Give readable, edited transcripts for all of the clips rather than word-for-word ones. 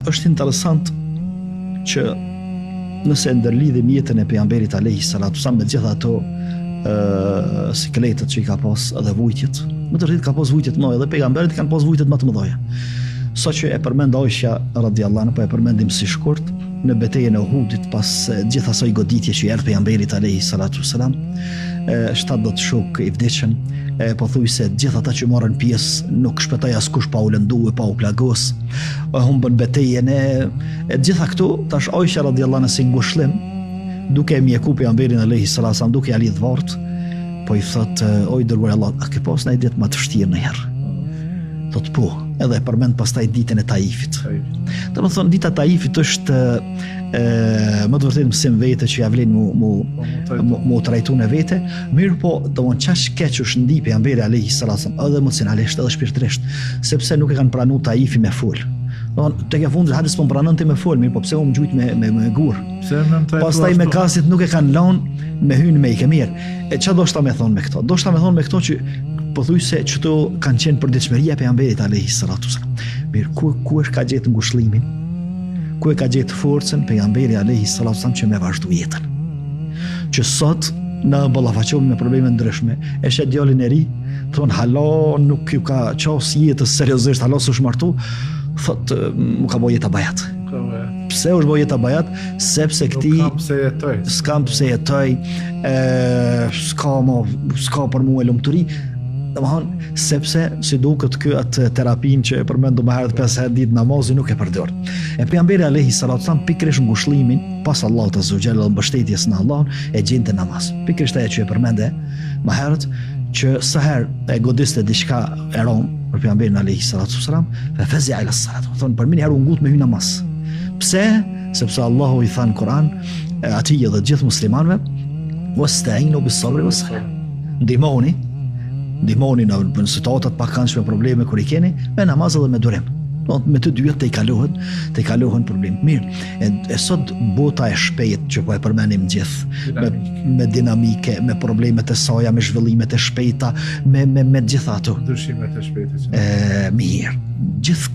Është interesant që nëse ndërlidhim jetën e pejgamberit alayhi salatu wasallam me gjitha ato sikletet që i ka pas edhe vujtjet, më të rritë ka pas vujtjet më edhe pejgamberit kanë pas vujtjet më të mëdha. Sa që e përmend Aisha radhiyallahu anha, po e përmendim si shkurt, në betejën e Uhudit pas gjithë asaj goditje që i erdhi pejgamberit alayhi salatu wasalam, 70 shok i vdeshën, pothuajse gjithë ata që morën pjesë nuk shpëtoi askush pa u lënduar, pa u plagos, humbën betejën e gjitha këto. Tash Aisha radhiyallahu anha si ngushëllim, duke e mjeku pejgamberin alayhi salatu wasalam, duke ja lidh vart, po i thot: "Oj dërguar Allah, a ke pas ndaj ditë më të vështirë ndonjëherë?" Thot po, edhe e përmend pastaj ditën e Taifit. Domethënë dita e Taifit është më të vërtetë mësim vete që ja vlen mu trajtu në vete, mirë po domthonjë çash keq u shndi pejgamberi alayhi salatu wasallam, edhe emocionalisht edhe shpirtërisht, sepse nuk e kanë pranuar Taifi me fol. Domthonjë tek e fundit hadis po pranonte me fol, mirë po pse u ngjujt me gur. Pastaj me kasit nuk e kanë lënë me hyn me ikë mirë. E çfarë do shta me thonë me këto? Do shta me thonë me këto që pothuajse çto kanë qenë për ditëshmëria e pejgamberit alayhi salatu wasallam. Mirë, ku është ka gjetë ngushëllimin? Ku e ka gjetë forcën pejgamberi alayhi salatu wasallam që me vazhdu jetën? Që sot në ballafaqohemi me probleme ndryshme. E shet djalin e ri, thon halo nuk ju ka qos jetës seriozisht, halo s'u shmartu, thot mu ka bëj jeta bajat. Pse është bëj jeta bajat? Sepse këti s'kam pse jetoj, s'ka për mua lumturi. Domthon sepse si duket ky atë terapin që e përmendu më herët 5 herë ditë namazi nuk e përdor. E pejgamberi alayhi salatu wasallam pikërisht ngushëllimin pas Allahut azza wa jalla dhe mbështetjes në Allahun e gjente namaz. Pikërisht ajo që e përmende më herët, që sa herë e godiste diçka e rom për pejgamberin alayhi salatu wasallam, fa fazi'a ila as-salat. Thon për mini herë u ngut me hyn namaz. Pse? Sepse Allahu i than Kur'an atij dhe gjithë muslimanëve: "Wasta'inu bis-sabri was-salah." Ndihmoni në situatat pakëndshme, probleme kur i keni, me namaz dhe me durim. Me të dyja të i kalohen problem. Mirë, e sot bota e shpejt që po e përmenim gjithë, me dinamike, me problemet e saja, me zhvillimet e shpejta, me gjitha ato. Ndryshimet e shpejta. Mirë, gjithë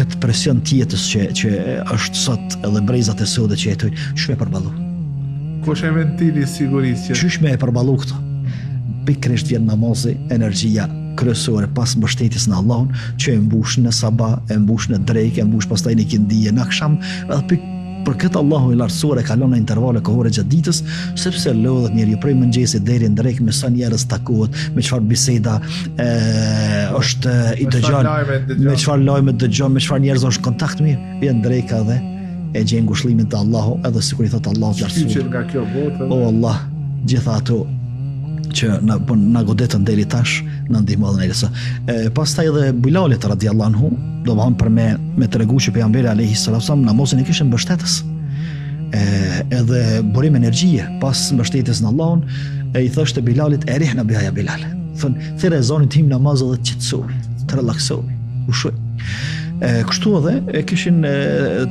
këtë presion tjetës që është sot edhe brezat e sotit që jetojnë, ç'sh me përballu? Ku është ventili sigurisë? Ç'sh me e përballu këto? Pikërisht vjen namazi, energjia kryesore pas mbështetjes në Allahun, që e mbush në sabah, e mbush në drekë, e mbush pastaj në kindije, në akşam, edhe për këtë Allahu i lartësuar e kalon në intervale kohore gjatë ditës, sepse lodhet njeriu prej mëngjesit deri në drekë, me sa njerëz takohet, me çfarë biseda është i dëgjon, me çfarë lajme dëgjon, me çfarë njerëz është kontakt mirë, vjen dreka dhe e gjen ngushëllimin te Allahu, edhe sikur i thot Allahu i lartësuar. Nga kjo botë. O Allah, gjitha ato që na godetën deri tash në ndihmën e Elsa. Pastaj edhe Bilalit radhiyallahu anhu, domthon për me tregu që pejgamberi alayhi salatu wasallam namazin e kishte mbështetës. Edhe burim energjie pas mbështetjes në Allahun, i thoshte Bilalit: "Erihna biha ya Bilal." Thon, thirrë zonin tim namaz dhe të qetësoj, të relaksoj, ushoj. Kështu edhe e kishin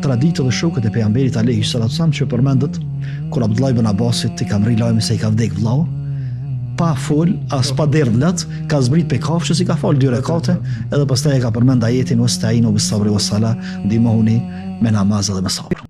traditë dhe shokët e pejgamberit alayhi salatu wasallam që përmendet kur Abdullah ibn Abbasit i ka mri lajmi se i ka vdek vllau, pa fol, as pa derdhlat, ka zbrit pe kafshës, i ka fal 2 rekate, edhe pastaj e ka përmend ajetin: "Wasta'inu bis-sabri was-salah", ndihmoni me namaz dhe me sabër.